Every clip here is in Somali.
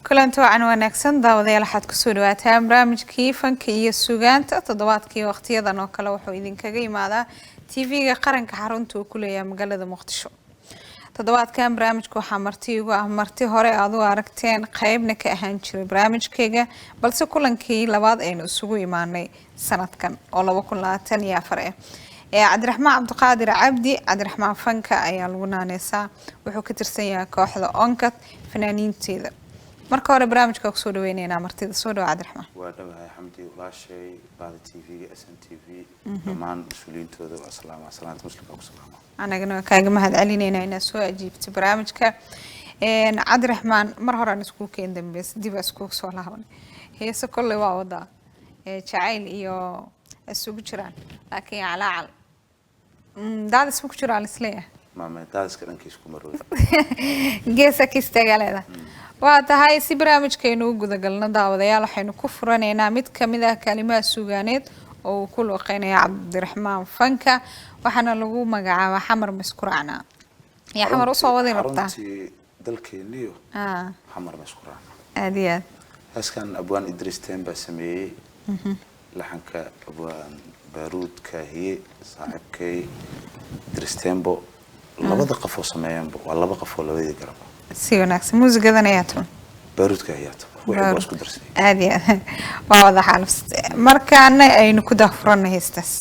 kulanti wacan wanaagsan daawadayaal waxaad kusoo dhawaataan barnaamijkii fanka iyo suugaanta toddobaadkii waqtiyadan oo kale wuxuu idinkaga imaadaa TV-ga qaranka xarunta uu ku leeyahay magaalada Muqdisho. toddobaadkan barnaamijku waxaa marti ugu ah marti hore aad u aragteen qaybna ka ahaan jiray barnaamijkayga balse kulankii labaad aynu isugu imaanay sanadkan oo 2024 cabdiraxmaan cabdiqaadir cabdi cabdiraxmaan fanka ayaa lagu naaneysaa wuxuu ka tirsan yahay kooxda Onkad fanaaniinteeda. marka hore barnaamijka ku soo dhaweynayna martida soo dhaw cabdiraxmaan. waa dhawahay xamdi walaashay baada TV SNTV dhammaan mas'uuliyiintooda waa salaanta muslimka ku salaamo. anagana kaaga mahad celinayna inaad soo ajiibtay barnaamijka. cabdiraxmaan mar hore aan isku keen dambeys dib isku soo laaban. heesa kulli waa wada jacayl iyo isugu jiraan laakiin calaacal daad isugu jiraan isleeyahay. maama daad iska dhankiis ku marway. geesa kistagaleeda. waa tahay si barnaamijkeenu guda galna daawadayaal waxaynu ku furanaynaa mid kamid ah kalimaha suugaaneed oo ku looqeynaya cabdiraxmaan fanka waxaana lagu magacaabaa xamar maskuracna. ya xamar usoo wadi rabtaa dalkeeniyo xamar maskuracna aad iyo aad. haskan abwaan Idris Temba sameeyay laxanka abwaan Baruud Kaahiye saaxiibkay Idris Tembo labada qof oo sameeyeen waa laba qof oo labada garab si wanaagsan muusigadan ayaa tun Baruud Kaahiye waxay isku darsay aad iyo aad waa wada xaalaf markaana aynu ku dafurana heestaas.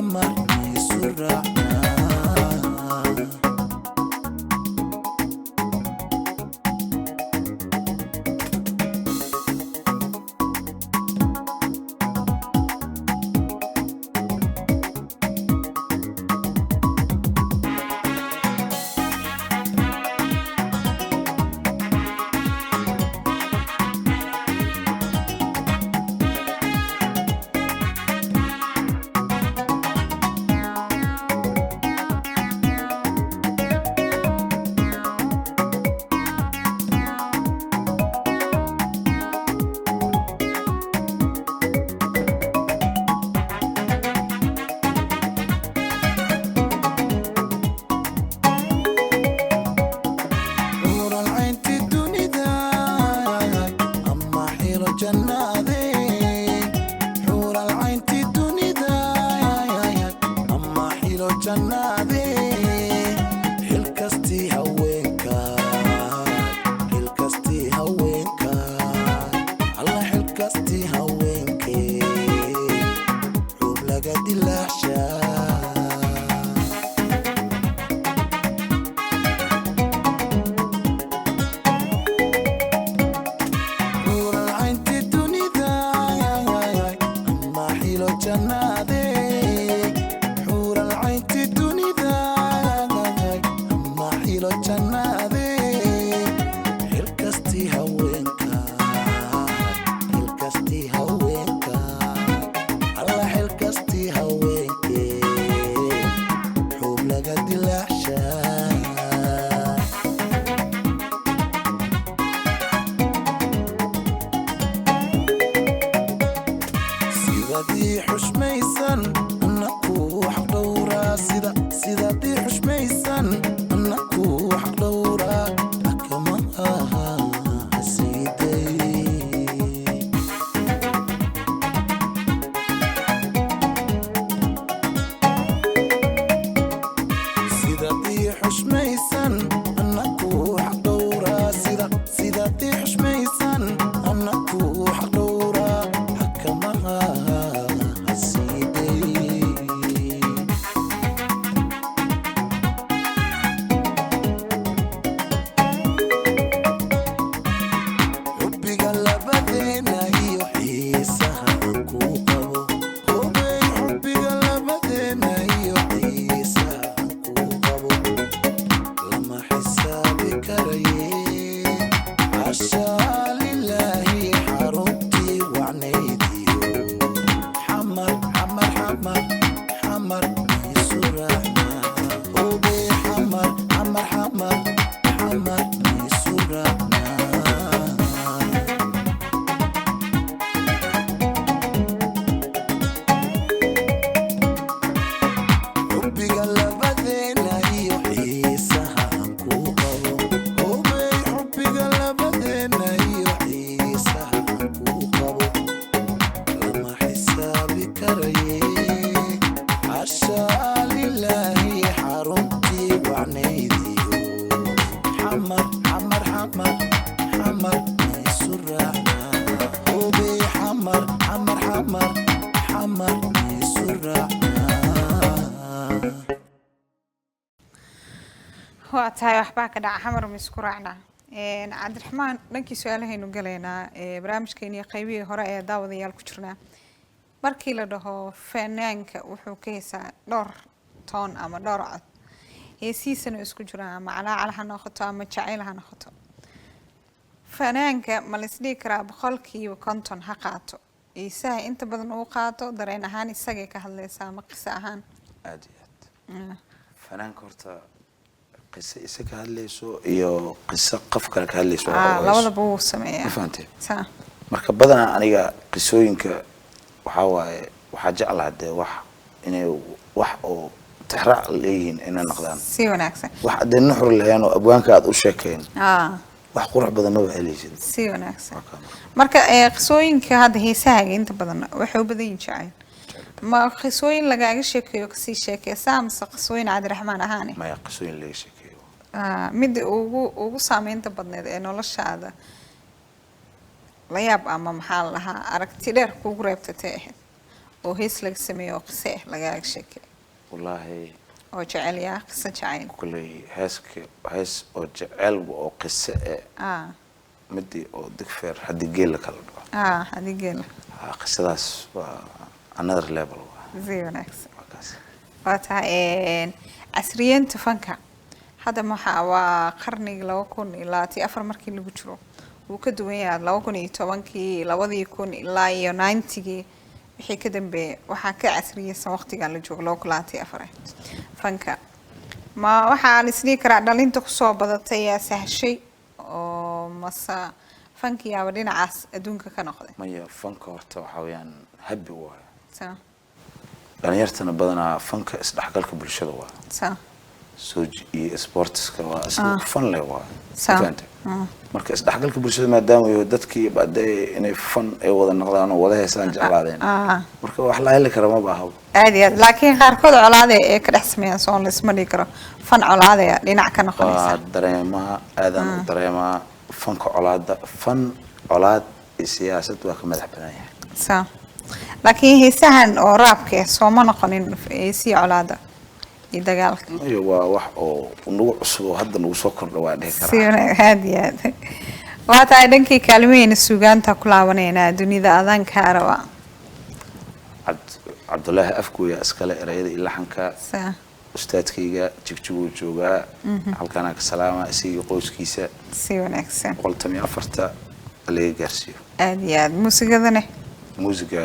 حمر يسرعنا وقتها waxbaa ka dhaca xamar ma isku raacnaa cabdiraxmaan dhankii su-aalahaynu galaynaa barnaamijkeeni qaybihii hore ee daawadayaal ku jirnaa markii la dhaho fanaanka wuxuu ka heesaa dhowr toon ama dhowr cod heesiisana isku jiraan ama calaacal ha noqoto ama jacayl ha noqoto fanaanka ma la isdhihi karaa boqolkiiba konton ha qaato isaha inta badan uu qaato dareen ahaan isagay ka hadlaysaa ama qiso ahaan aad iyo aad fanaanka horta qiso isaga hadlayso iyo qiso qof kale ka hadlayso labadaba wuu sameeyaa fahantay saa marka badanaa aniga qisooyinka waxaa waaye waxaa jeclaa dee wax inay wax oo tixraac leeyihiin inay noqdaan si wanaagsan wax dee nuxur lahayn oo abwaanka aad u sheekeen wax qurux badan ma helaysid si wanaagsan marka qisooyinka hadda heesahaaga inta badan waxay u badan yihiin jacayl ma qisooyin lagaaga sheekeeyo kasii sheekeysaa mise qisooyin cabdiraxmaan ahaane maya qisooyin laga sheekeeyo mid ugu saameynta badneed ee noloshaada la yaab ama maxaa la lahaa aragti dheer kugu reebtatay ahayd oo hees laga sameeyo oo qise laga sheekay wallaahi oo jecel yaa qise jacayl kuley hees oo jecel oo qise midii oo digfeer hadii geel kala dhaco hadii geel qisadaas waa another level زينكس واتها عسريين تفنكا هذا ما هو قرني لو كون إلا تي أفر مركي اللي بتشرو وكدوية لو كون يتوانكي لو ذي يكون إلا يوناينتي وحي كدم بي وحكي عسرية سوقتي قال لجوغ لو كلاتي أفره فنكا ما وحا لسنيكرا دالين تقصوا بدأتي سهشي ومسا فنكي يا ودين عاس أدونك كنقضي مايا فنكا horta waxa weeyaan habi waaye sa dhalinyartana badanaa fanka isdhexgalka bulshada waa sa iyo sportska waa isla fan leh waa sa marka isdhexgalka bulshada maadaama ay dadkii baday inay fan ay wada noqdaan oo wada heesaan jeclaadeen marka wax la heli karo ma baaha aad laakiin qaarkood colaade ee ka dhex sameeyaan soo lisma dhigi karo fan colaade dhinac ka noqonaysa dareema aadan dareema fanka colaada fan colaad siyaasad waa ka madax banaan yahay sa laakiin heesahan oo raabka soo ma noqonin heesii colaada iyo dagaalka iyo waa wax oo nagu cusub oo hadda nagu soo kordhay waa dhihi karaa siina haadiyaad waa tahay dhankii kaalmeeyna suugaanta ku laabanayna dunida adan ka araba Cabdullaahi Afgooya iskale erayada ilaxanka sa ustaadkayga jigjigu joogaa halkaan ka salaama isii qoyskiisa si wanaagsan qoltami afarta laga gaarsiyo aad muusigadana muusiga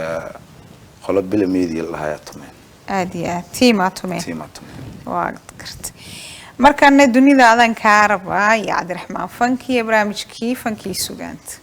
qolo bila media lahaaya tumeen aad tiima tumeen waa karti markana dunida adan ka araba ya Cabdiraxmaan fanki barnaamijkii fanki suugaanta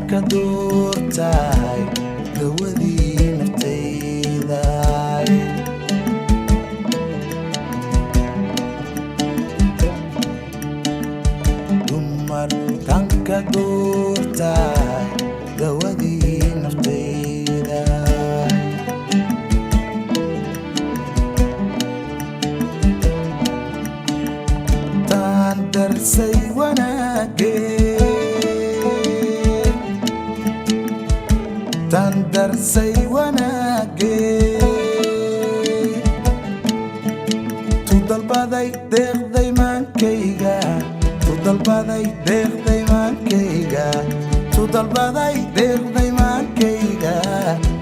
ka doortay dawadii naftayda nuurtaay dawadii naftayda taan darsay wanaagee taan darsay wanaagee tu dalbaday deeqday maankayga tu dalbaday deeqday maankayga tu dalbaday deeqday maankayga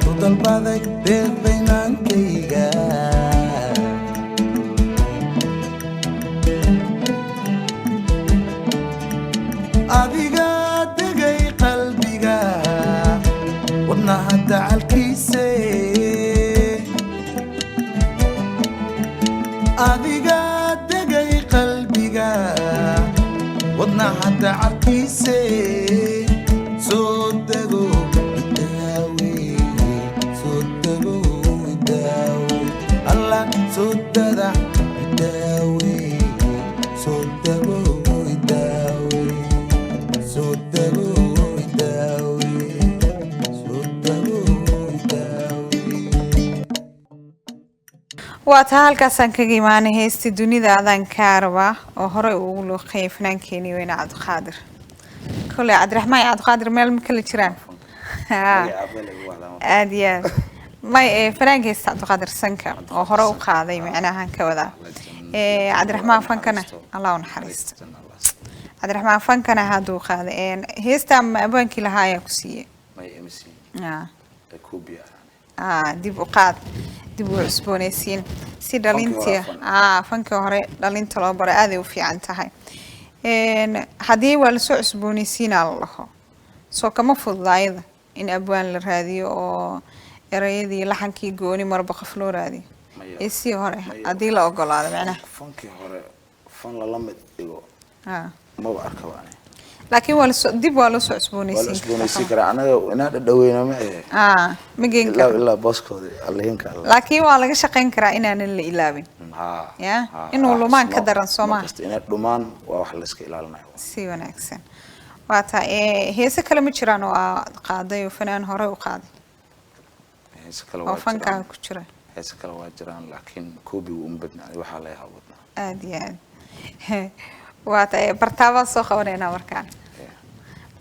tu dalbaday deeqday maankayga adiga degay qalbiga wadnaha dacalkiise adiga degay qalbiga wadnaha dacalkiise soo dego idaawe soo dego idaawe alla soo dada idaawe soo dego idaawe soo dego idaawe soo dego idaawe waa taa halkaasaan kaga imaanay heestii dunida adaan kaa rabaa oo horey ugu luuqeeyay fanaankeenii weyne cabdiqaadir kole cabdiraxmaan iyo cabdiqaadir meel ma kala jiraan aad iyo aad may fanaanka heesta cabdiqaadir sanka oo hore u qaaday macnahan ka wadaa cabdiraxmaan fankana allah u naxariisto cabdiraxmaan fankana hadduu qaaday heestaa ma abaankii lahaa ayaa ku siiyey dib u qaad dib u cusboonaysiin si dhalintii fankii hore dhalinta loo baray aaday u fiican tahay haddii waa lasoo cusboonaysiinaa la dhaho soo kama fududaayada in abwaan la raadiyo oo erayadii laxankii gooni marba qof loo raadiyo sii hore haddii la ogolaado macnaha fankii hore fan lala mid dhigo maba arkaba laakiin dib waa loo soo cusboonaysiin karaa anaga inaa dhadhaweyna ma ma geen karo ilaa booskooda allahinka laakiin waa laga shaqayn karaa inaanan la ilaabin ya inuu lumaan ka daran Soomaa inay dhumaan waa wax la iska ilaalinayo si wanaagsan waa taa heese kale ma jiraan oo qaaday oo fanaan hore u qaaday heese kale waa fanka ku jira heese kale waa jiraan laakiin koobi uu badnaa waxa la yahay wadna aad iyo aad waa taa bartaaba soo qabanayna markaan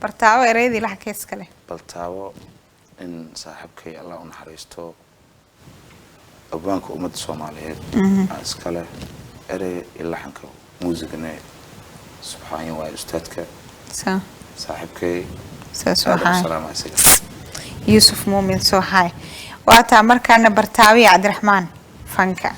bartaaba ereydii la xakees kale bartaabo in saaxiibkay Allah u naxariisto abwaanka ummadda Soomaaliyeed iskale erey ilaxanka muusigana subxaan wa ustaadka saaxiibkay salaam alaykum Yusuf Muumin soo hay waa taa markaan bartaabi Cabdiraxmaan fanka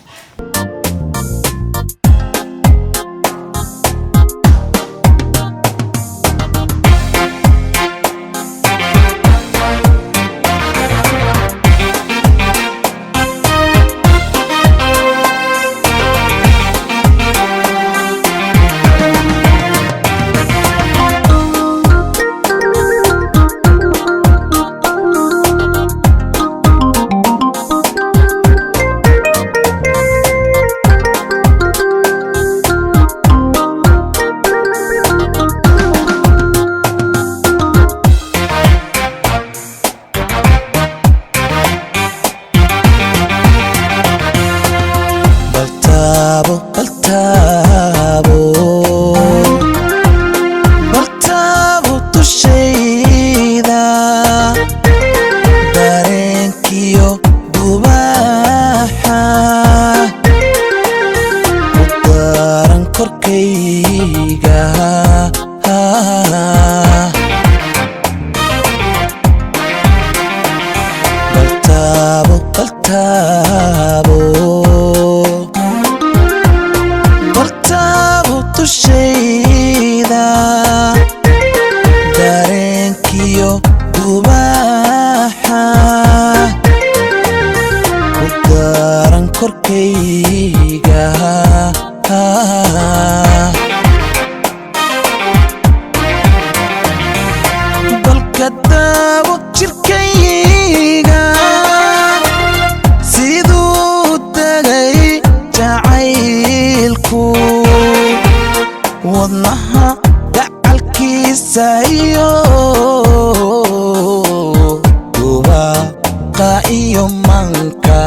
iyo manka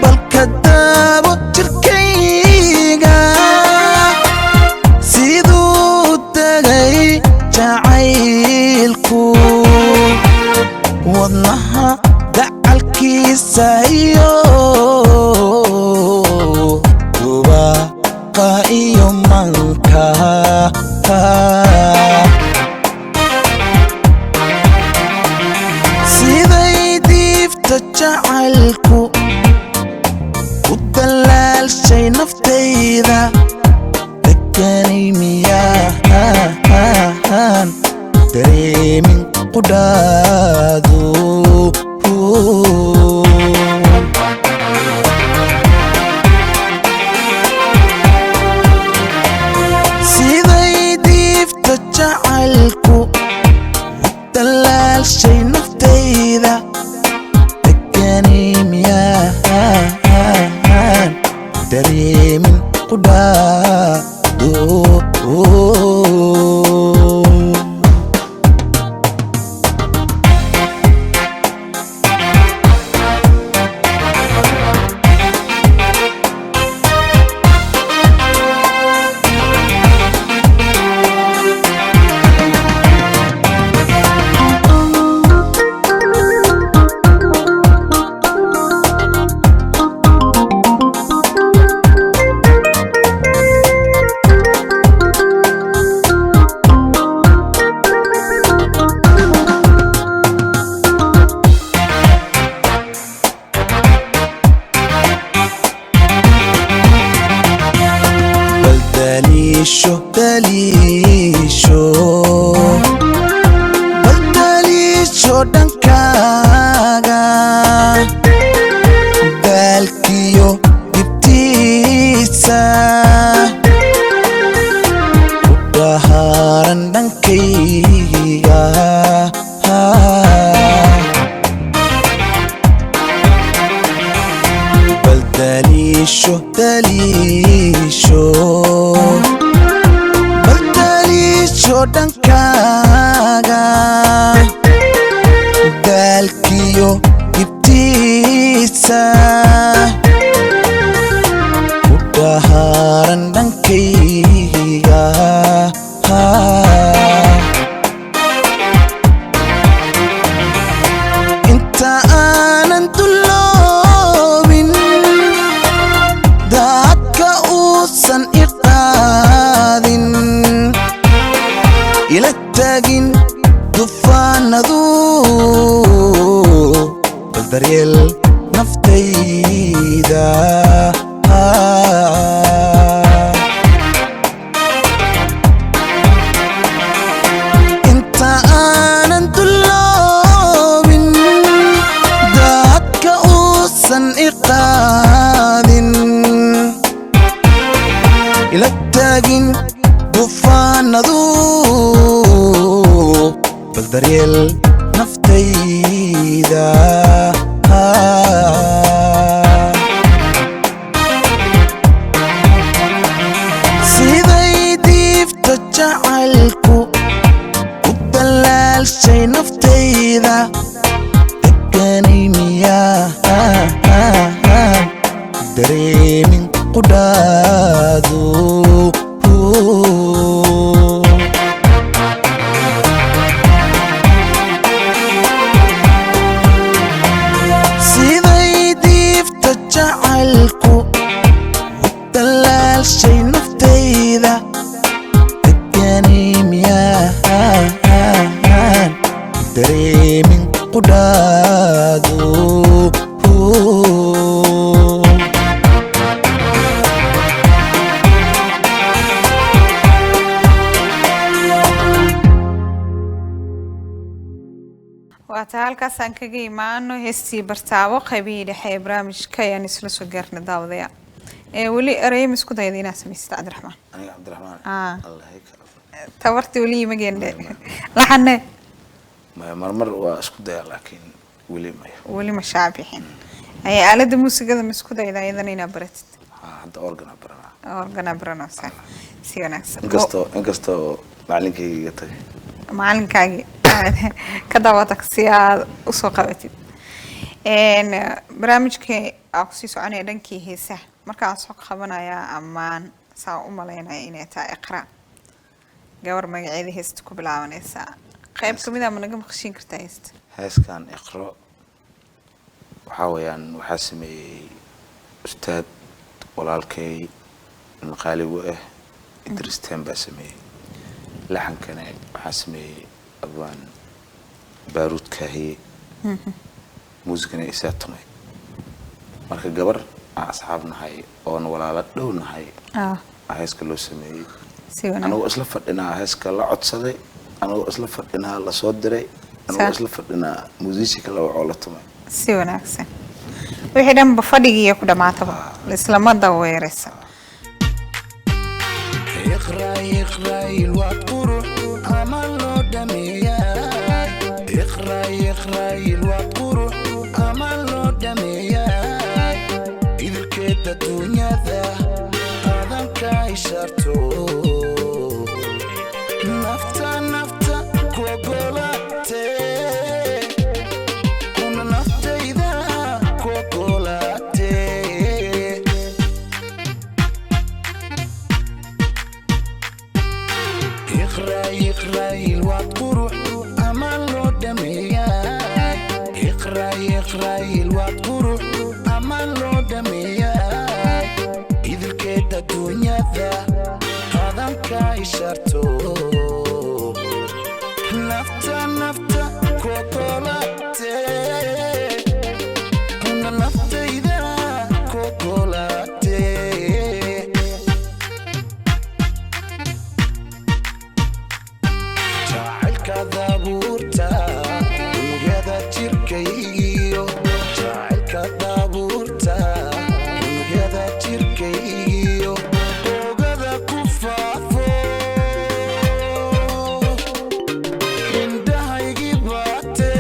balka daabo jirkayga siduu tagay jacaylku wadnaha dacalkiisa iyo dubaqa iyo manka siday diifta jacaylku u dalaalshay naftayda deganay miyaan dareemin qudhaadu siday diifta jacaylku u dalaalshay naftayda deganay miyaan dareemin qudhaadu daliisho dhankaaga daalkiyo dibtiisa u dhahaaran dhankayga bal daliisho dhankaaga daalkiyo dibtiisa u dhahaaran dhankayga inta aanan duloobin daadka uusan iqaadin ila taagin dufaanadu bal daryeel naftayda inta aanan duloobin daadka uusan iqaadin ila taagin dufaanadu bal daryeel naftayda siday diifta jacaylku u dalaalshay naftayda deganay miyaan dareemin qudhaadu siday diifta jacaylku u dalaalshay naftayda deganay miyaan dareemin qudhaadu waata halkaasaan kaga imaano heestii bartaabo qaybihii dhexe ee barnaamijka ayaan isla soo gaarnay daawadayaal weli erayam isku dayda inaad samaysta cabdiraxmaan aniga cabdiraxmaan allah hayka tabarti weli ma geende laxane marmar waa isku daya laakiin weli ma shaabixin ay aalada muusigada ma isku dayda ayadana inaad baratid hadda organ barana organa baranosa si wanaagsan inkastoo macalinkayga tagay macalinkaagi ka daawatag si aad u soo qabatid barnaamijka aan kusii soconaya dhankii heesaha markaan soo qabanaya ammaan saa u malaynaya inay tahay iqra gabar magaceeda heesta ku bilaabanaysa qayb kamid ah ma naga maqashin kartaa heesta heeskan iqro waxaa weeyaan waxaa sameeyey ustaad walaalkay maqaaligu ah Idris Temba sameeyey laxankana waxaa sameeyey abaan Baaruud Kaahiye muusikana isaa tumay marka gabar asxaab nahay oo walaalo dhow nahay heeska loo sameeyey anagoo isla fadhinaa heeska la codsaday anagoo isla fadhinaa la soo diray anagoo isla fadhinaa muusiga la wacoo la tumay si wanaagsan wixii dhanba fadhigiiya ku dhamaataba isla mada weeraysa اقرأ الوقت قروح أمل لو دمية اقرأ الوقت قروح أمل لو دمية إذا كنت الدنيا ذا هذا كايشرتو نفتا كوكولاتي كنا نفتا إذا كوكولاتي اقرأ الوقت قروح أمل لو دمية اقرأ الوقت قروح أمل لو دمية إذا كنت الدنيا ذا هذا كايشرتو نفتا كوكولاتي كنا نفتا إذا كوكولاتي كذابورتا ونجدا تركيو جاعل كذابورتا ونجدا تركيو وغدا كفافو عندها يجيباتي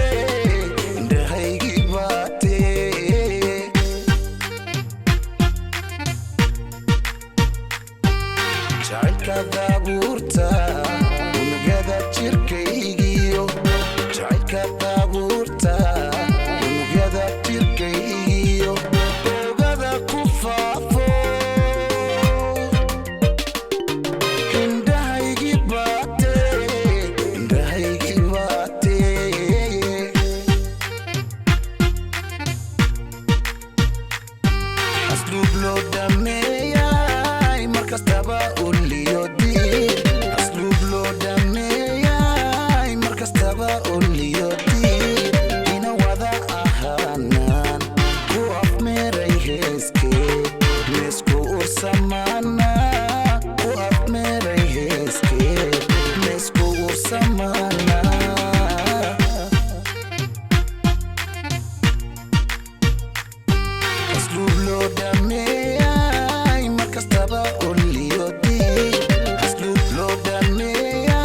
جاعل كذابورتا ونجدا تركيو كذابورتا ونجدا تركيو وغدا كفافو عندها يجيباتي أسلوب لو دمية مركز تبا قولي يودي أسلوب لو دمية مركز تبا قولي يودي هنا وضع أهانان وقف مريهسكي مسكو أرسمانا وقف مريهسكي مسكو أرسمانا أسلوب لو دمية مركز تبا قولي يودي أسلوب لو دمية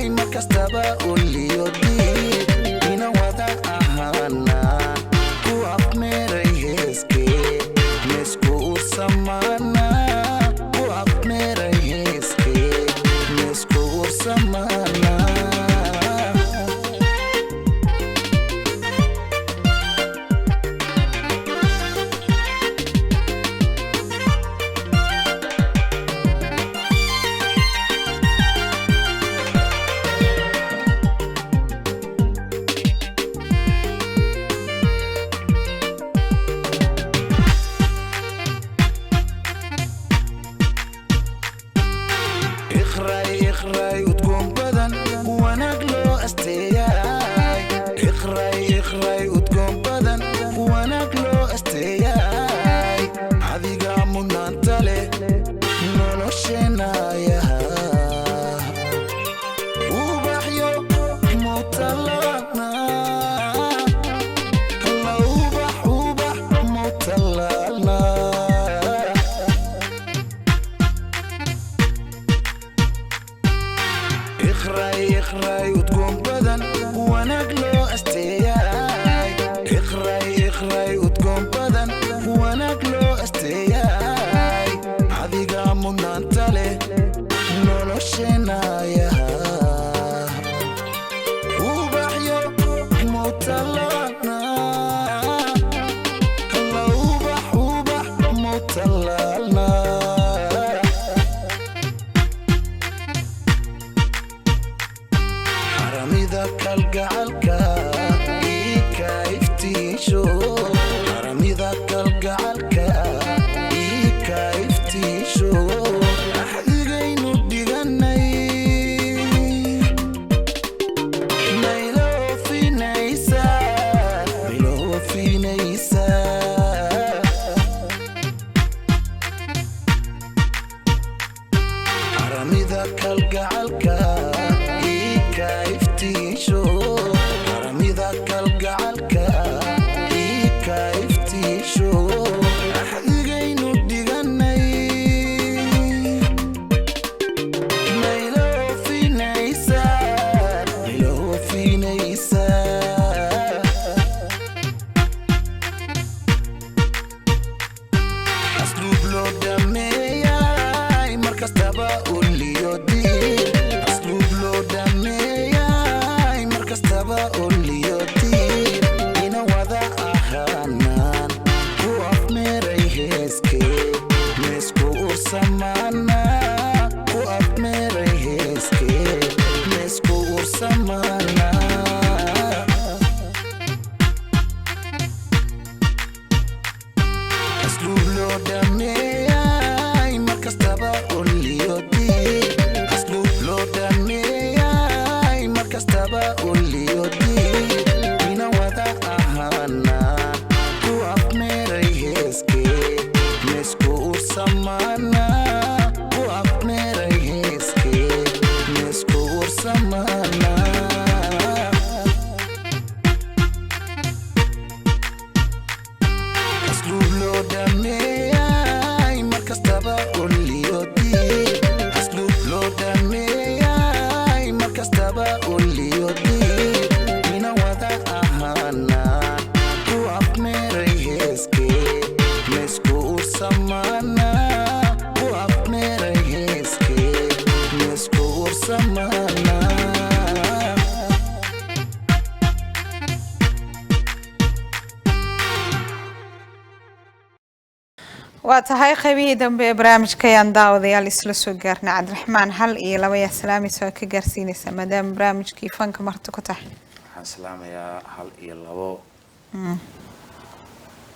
مركز تبا قولي يودي هنا وضع أهانان وقف مريهسكي مسكو أرسمانا وقف مريهسكي مسكو أرسمانا اقرأ وتكون بدن ونقلو استياي اقرأ وتكون بدن ونقلو استياي هذي قامنا انتلي نولو شنايا وبحيو موتلنا الله وبح موتلنا اقرأ وتكون بدن ونقلو استياي اقرأ وتكون بدن ونقلو استياي haramida kalgacalka ika iftiisho haramida kalgacalka ika iftiisho axdigaynu dhiganay haramida kalgacalka ika iftiisho haramida kalgacalka ika iftiisho axdigaynu dhiganay mayloofinaysa asluub loo dhameeyay markastaba uliyodii asluub loo dhameeyay markastaba uliyodii ina wada ahaanaan ku afmeeray heeskee meesku ursamaana ku afmeeray heeskee meesku ursamaana asluub loo dhameeyay markastaba uliyodii asluub loo dhameeyay markastaba uliyodii ina wada ahaanaan ku afmeeray heeskee meesku ursamaana ku afmeeray heeskee meesku ursamaana asluub loo dhameeyay markastaba uliyodii asluub loo dhameeyay markastaba uliyodii ina wada ahaanaan ku afmeeray heeskee meesku ursamaana ku afmeeray heeskee meesku ursamaana waa tahay qaybihii dambe ee barnaamijka ayaan daawadayaal isla soo gaarnay cabdiraxmaan hal iyo laba yaa salaamaysa waa ka gaarsiinaysa maadaama barnaamijkii fanka marti ku tahay waxaan salaamayaa hal iyo labo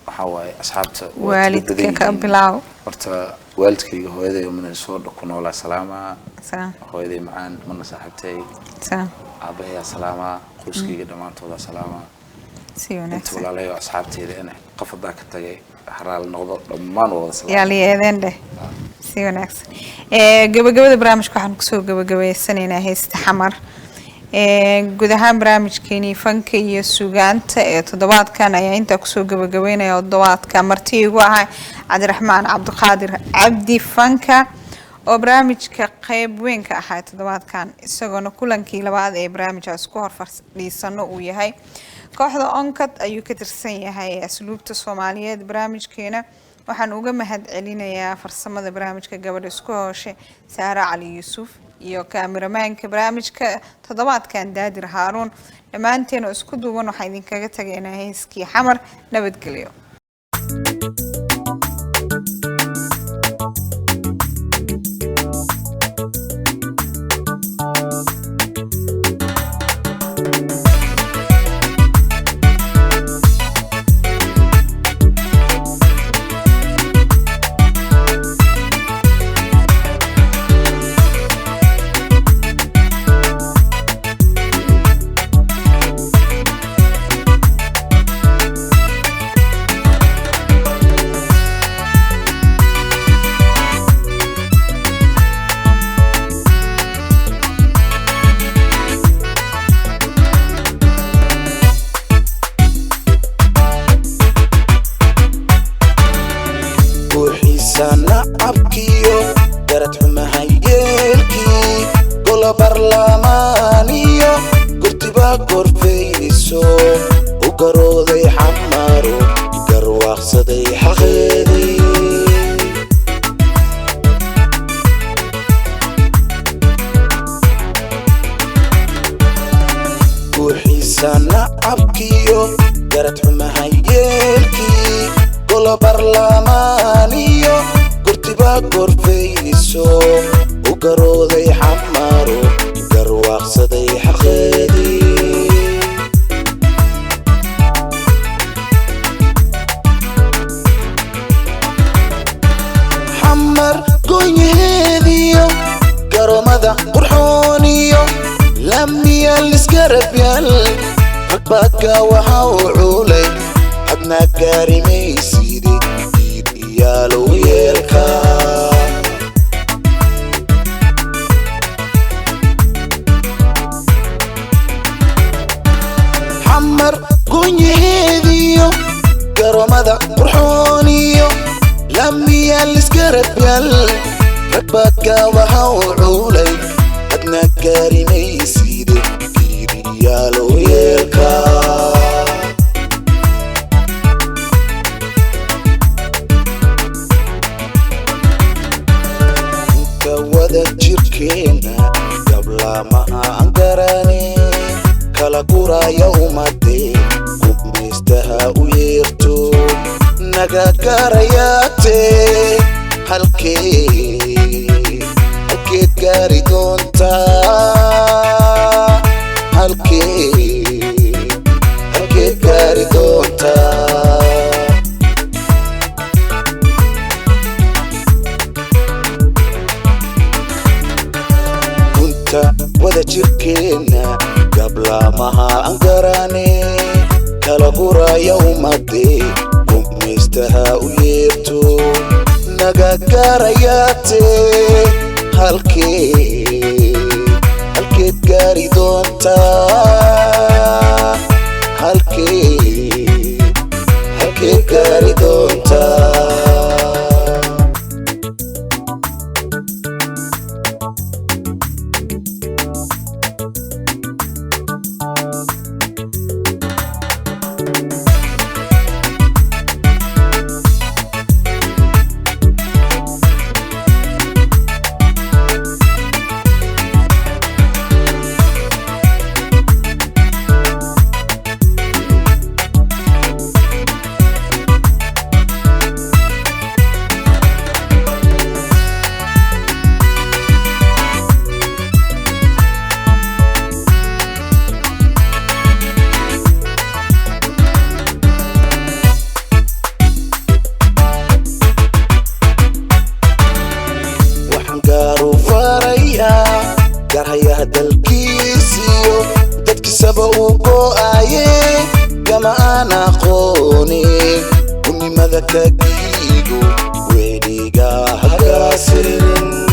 waxaa waaye asxaabta waalidka ka bilaaw horta waalidkayga hooyaday mana soo ku noolaa salaamaa salaam hooyaday macaan mana saaxiibtay salaam aabahay salaamaa qoyskayga dhammaantooda salaamaa si inta wanaagsan walaalahay asxaabteyda in qof hadaa ka tagay haraal noqdo dhammaan wada salaam yaa liyeedeen dheh si wanaagsan gabagabada barnaamijka waxaan kusoo gabagabaysanaynaa heesta xamar guud ahaan barnaamijkeenii fanka iyo sugaanta ee toddobaadkan ayaa intaa kusoo gabagabeynaya toddobaadka marti igu ahaa cabdiraxmaan cabdiqaadir cabdi fanka oo barnaamijka qayb weyn ka ahaa toddobaadkan isagoona kulankii labaad ee barnaamijkaas ku hor fadhiisano uu yahay kooxda onkad ayuu ka tirsan yahay asluubta Soomaaliyeed barnaamijkeena waxaan uga mahad celinayaa farsamada barnaamijka gabadha isku hooshe Saara Cali Yuusuf iyo kaamiramanka barnaamijka toddobaadkan Daadir Haaruun dhamaanteen isku duuban waxa idinkaga tagaynaa heeskii xamar nabadgelyo sana abkiyo garad xumahayeelki gola barlamaaniyo gurtiba korfeyso u garooday xamaro garwaaqsaday xaqeedii buuxiisana abkiyo garad xumahayeelki gola barlamaaniyo gurtiba korfeyso u garooday xamaro garwaaqsaday xaqeedii السكرب يال ربك وحاولي حدنا قاري ميسيدي يالو يلكا حمر قنيهيديو كرمدا برحونيو لمي السكرب يال ربك وحاولي حدنا قاري ميسيدي يالو يلكا كودا جيركينا قبل ما انقراني كلا قرا يومتي قميستها ويرتو نقا كارياتي هالكي قاري دونتا هالكي قاري دونتا كنت وذا جيركينا قبل ما انقراني كلا قرا يومتي قميستها ويرتو نقا كارياتي هالكي قاري دونتا هالكي قاري دونتا قرهيا دالكيسيو دادك سبقو قوآيه كما أنا قوني وني ماذاك جيدو ويليقا هكاسرين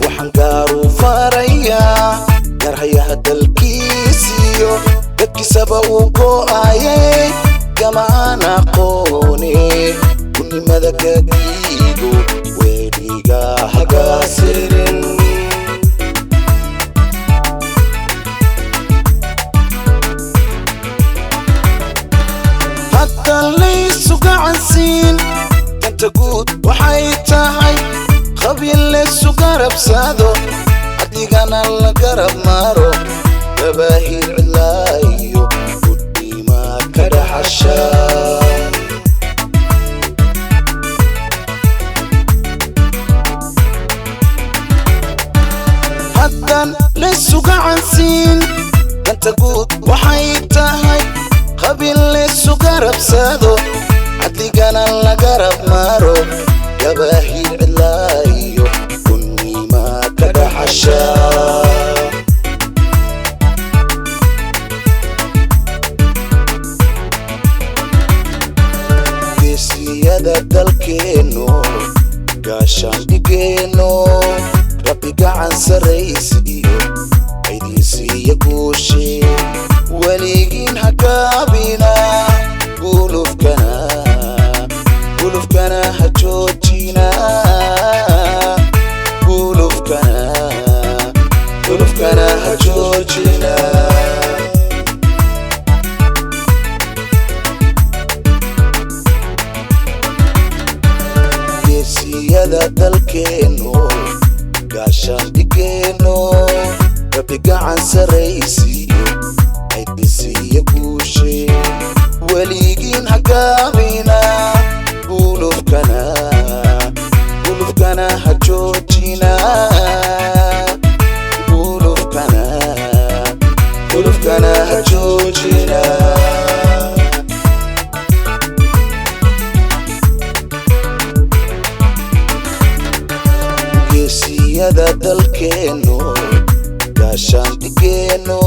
وحنقارو فاريا قرهيا دالكيسيو دادك سبقو قوآيه كما أنا قوني كل ماذاك جيدو ويليقا هكاسرين حتى اللي سوق عنسين كنت قود وحيتاهي خبي اللي سوق ربسادو عديقانا القرب مارو بباهي العلايو كده حشان حتى لسوق عنسين انت قود وحيتاهي خبي لسوق ربسادو عديقانا القرب مارو يباهي العلايو كني ما كده حشان سيادة دالكينو قاشان ديكينو ربي قاعن سريسيو عيدي سيقوشي وليقين هكابينا قولوا فكنا هجوجينا قولوا فكنا هجوجينا سيادة دالكينو قاشان ديكينو ربي قاعن سريسيو عيدي سيقوشي وليقين هكابينا قولوا فكنا هجوجينا قولوا فكنا هجوجينا dunyada dalkeeno gaashaan dhigeeno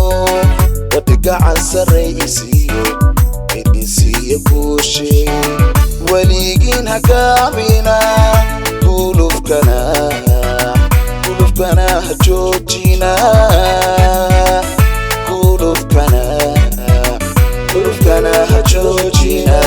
rabbi gacan saraysiiyo idinsiiya guushe weligiin hagaabina gulufkana hajoojina gulufkana hajoojina